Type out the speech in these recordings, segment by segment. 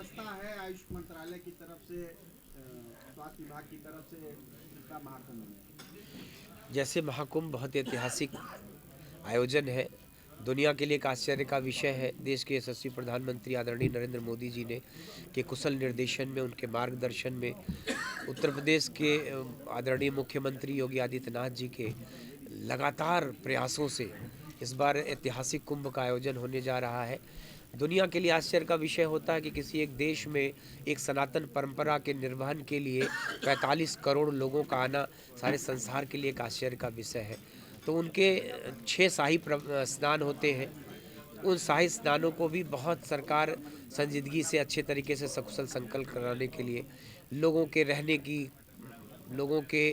व्यवस्था है आयुष मंत्रालय की तरफ से, स्वास्थ्य विभाग की तरफ से इसका महाकुंभ में? जैसे महाकुंभ बहुत ऐतिहासिक आयोजन है, दुनिया के लिए एक आश्चर्य का विषय है। देश के यशस्वी प्रधानमंत्री आदरणीय नरेंद्र मोदी जी ने के कुशल निर्देशन में, उनके मार्गदर्शन में, उत्तर प्रदेश के आदरणीय मुख्यमंत्री योगी आदित्यनाथ जी के लगातार प्रयासों से इस बार ऐतिहासिक कुंभ का आयोजन होने जा रहा है। दुनिया के लिए आश्चर्य का विषय होता है कि किसी एक देश में एक सनातन परंपरा के निर्वहन के लिए 45 करोड़ लोगों का आना सारे संसार के लिए एक आश्चर्य का विषय है। तो उनके 6 शाही स्नान होते हैं। उन शाही स्नानों को भी बहुत सरकार संजीदगी से अच्छे तरीके से सकुशल संकल्प कराने के लिए लोगों के रहने की, लोगों के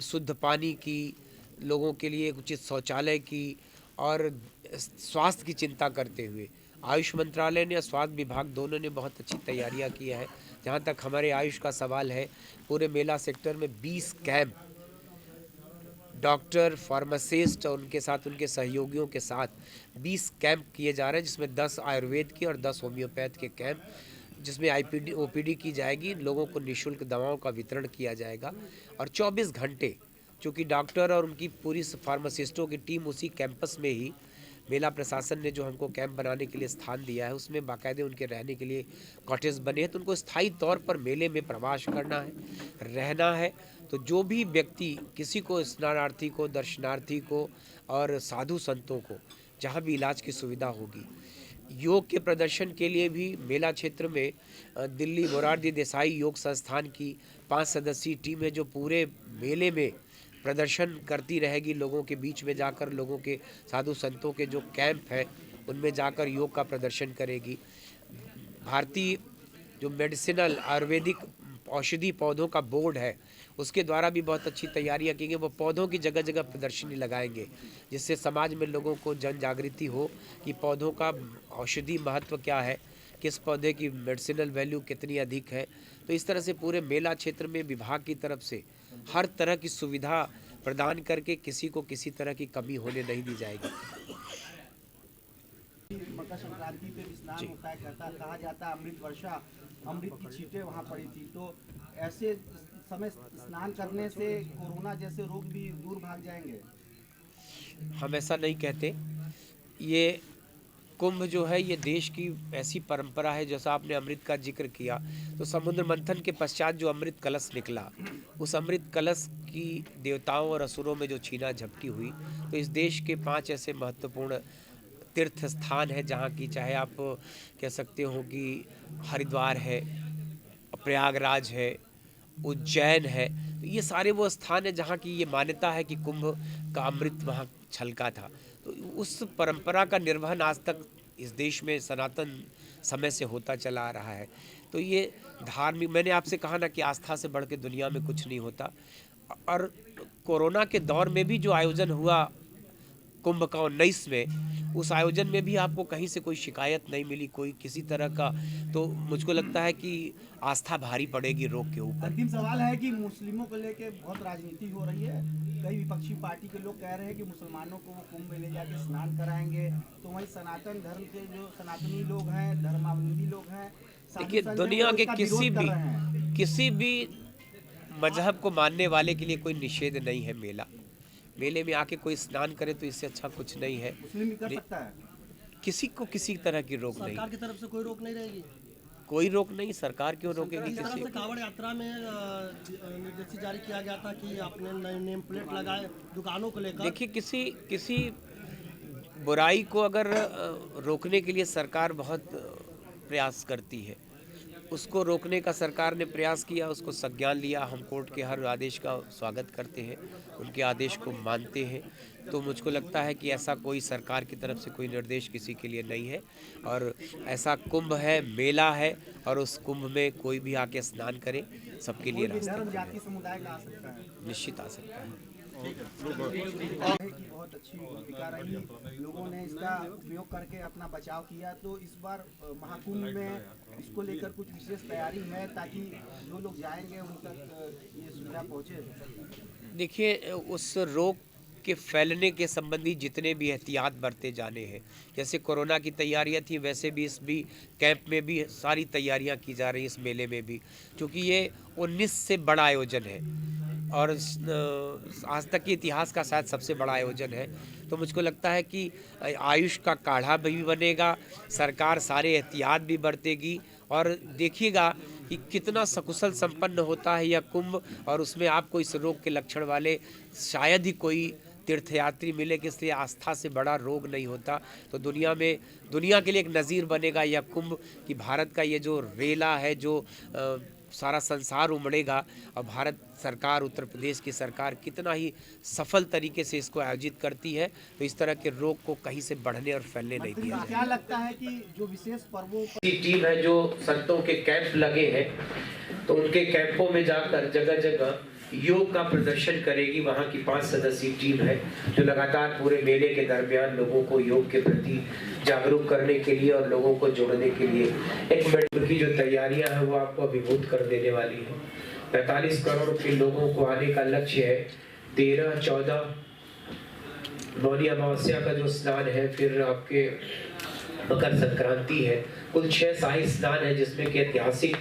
शुद्ध पानी की, लोगों के लिए एक उचित शौचालय की और स्वास्थ्य की चिंता करते हुए आयुष मंत्रालय ने और स्वास्थ्य विभाग दोनों ने बहुत अच्छी तैयारियां की है। जहां तक हमारे आयुष का सवाल है, पूरे मेला सेक्टर में 20 कैंप डॉक्टर, फार्मासिस्ट और उनके साथ उनके सहयोगियों के साथ 20 कैंप किए जा रहे हैं, जिसमें 10 आयुर्वेद के और 10 होम्योपैथ के कैंप, जिसमें आईपीडी ओपीडी की जाएगी, लोगों को निःशुल्क दवाओं का वितरण किया जाएगा। और 24 घंटे चूँकि डॉक्टर और उनकी पूरी फार्मासिस्टों की टीम उसी कैंपस में ही, मेला प्रशासन ने जो हमको कैंप बनाने के लिए स्थान दिया है उसमें बाकायदे उनके रहने के लिए कॉटेज बने हैं। तो उनको स्थायी तौर पर मेले में प्रवास करना है, रहना है। तो जो भी व्यक्ति, किसी को, स्नानार्थी को, दर्शनार्थी को और साधु संतों को जहाँ भी इलाज की सुविधा होगी, योग के प्रदर्शन के लिए भी मेला क्षेत्र में दिल्ली मोरारजी देसाई योग संस्थान की 5 सदस्यीय टीम है जो पूरे मेले में प्रदर्शन करती रहेगी। लोगों के बीच में जाकर, लोगों के, साधु संतों के जो कैंप है उनमें जाकर योग का प्रदर्शन करेगी। भारतीय जो मेडिसिनल आयुर्वेदिक औषधि पौधों का बोर्ड है उसके द्वारा भी बहुत अच्छी तैयारियां की गई। वो पौधों की जगह जगह प्रदर्शनी लगाएंगे, जिससे समाज में लोगों को जन जागृति हो कि पौधों का औषधि महत्व क्या है, किस पौधे की मेडिसिनल वैल्यू कितनी अधिक है। तो इस तरह से पूरे मेला क्षेत्र में विभाग की तरफ से हर तरह की सुविधा प्रदान करके किसी को किसी तरह की कमी होने नहीं दी जाएगी। मकर संक्रांति पे भी स्नान जी। होता है, कहा जाता है अमृत वर्षा, अमृत की छींटें वहाँ पड़ी थी। तो ऐसे समय स्नान करने से कोरोना जैसे रोग भी दूर भाग जाएंगे? हम ऐसा नहीं कहते। ये कुंभ जो है ये देश की ऐसी परंपरा है, जैसा आपने अमृत का जिक्र किया, तो समुद्र मंथन के पश्चात जो अमृत कलश निकला, उस अमृत कलश की देवताओं और असुरों में जो छीना झपटी हुई, तो इस देश के 5 ऐसे महत्वपूर्ण तीर्थ स्थान है जहाँ की, चाहे आप कह सकते हो कि हरिद्वार है, प्रयागराज है, उज्जैन है, तो ये सारे वो स्थान है जहाँ की ये मान्यता है कि कुंभ का अमृत वहाँ छलका था। तो उस परंपरा का निर्वहन आज तक इस देश में सनातन समय से होता चला आ रहा है। तो ये धार्मिक, मैंने आपसे कहा ना कि आस्था से बढ़ के दुनिया में कुछ नहीं होता। और कोरोना के दौर में भी जो आयोजन हुआ कुंभ का 19 में, उस आयोजन में भी आपको कहीं से कोई शिकायत नहीं मिली, कोई किसी तरह का। तो मुझको लगता है कि आस्था भारी पड़ेगी रोग के ऊपर। अंतिम सवाल है कि मुस्लिमों को लेके बहुत राजनीति हो रही है। कई विपक्षी पार्टी के लोग कह रहे हैं कि मुसलमानों को वो कुंभ में ले जाके स्नान कराएंगे, तो वहीं सनातन धर्म के जो सनातनी लोग हैं, धर्मावलंबी लोग हैं, साधु देखिए, संत हैं, दुनिया वो के इसका विरोध कर रहे हैं। किसी भी मजहब को मानने वाले के लिए कोई निषेध नहीं है। मेले में आके कोई स्नान करे तो इससे अच्छा कुछ नहीं है। मुस्लिम भी कर सकता है? किसी को किसी तरह की रोक नहीं, सरकार की तरफ से कोई रोक नहीं रहेगी? कोई रोक नहीं। सरकार क्यों रोकेगी जिस तरह किसी से को? कांवड़ यात्रा में निर्देश जारी किया गया था कि आपने नेम प्लेट लगाए दुकानों को लेकर। देखिए, किसी किसी बुराई को अगर रोकने के लिए सरकार बहुत प्रयास करती है, उसको रोकने का सरकार ने प्रयास किया, उसको संज्ञान लिया। हम कोर्ट के हर आदेश का स्वागत करते हैं, उनके आदेश को मानते हैं। तो मुझको लगता है कि ऐसा कोई सरकार की तरफ से कोई निर्देश किसी के लिए नहीं है। और ऐसा कुंभ है, मेला है, और उस कुंभ में कोई भी आके स्नान करे, सबके लिए कोई भी रास्ता धर्म खुले जाति हैं। समुदाय का आ सकता है? निश्चित आ सकता है। है कि बहुत अच्छी भूमिका रही, लोगों ने इसका उपयोग करके अपना बचाव किया। तो इस बार महाकुंभ में इसको लेकर कुछ विशेष तैयारी है ताकि जो लोग जाएंगे उन तक ये सुविधा पहुँचे? देखिए, उस रोग के फैलने के संबंधी जितने भी एहतियात बरते जाने हैं, जैसे कोरोना की तैयारियां थी वैसे भी इस भी कैंप में भी सारी तैयारियां की जा रही, इस मेले में भी, क्योंकि ये 19 से बड़ा आयोजन है और आज तक के इतिहास का शायद सबसे बड़ा आयोजन है। तो मुझको लगता है कि आयुष का काढ़ा भी बनेगा, सरकार सारे एहतियात भी बरतेगी और देखिएगा कि कितना सकुशल संपन्न होता है यह कुंभ। और उसमें आपको इस रोग के लक्षण वाले शायद ही कोई तीर्थयात्री मिले, कि इसलिए आस्था से बड़ा रोग नहीं होता। तो दुनिया के लिए एक नज़ीर बनेगा यह कुंभ कि भारत का ये जो रेला है, जो सारा संसार उमड़ेगा और भारत सरकार, उत्तर प्रदेश की सरकार कितना ही सफल तरीके से इसको आयोजित करती है। तो इस तरह के रोग को कहीं से बढ़ने और फैलने नहीं दिया क्या लगता है कि जो विशेष पर्वों की टीम है, जो संतों के कैंप लगे हैं, तो उनके कैंपों में जाकर जगह जगह योग का प्रदर्शन करेगी। वहाँ की 5 सदस्यीय टीम है जो लगातार पूरे मेले के दरमियान लोगों को योग के प्रति जागरूक करने के लिए और लोगों को जोड़ने के लिए एक मिनट की जो तैयारियां हैं वो आपको अभिभूत कर देने वाली है। 45 करोड़ के लोगों को आने का लक्ष्य है। 13, 14 मौनी अमावस्या का जो स्नान है, फिर आपके मकर संक्रांति है, कुल 6 शाही स्नान है जिसमें कि ऐतिहासिक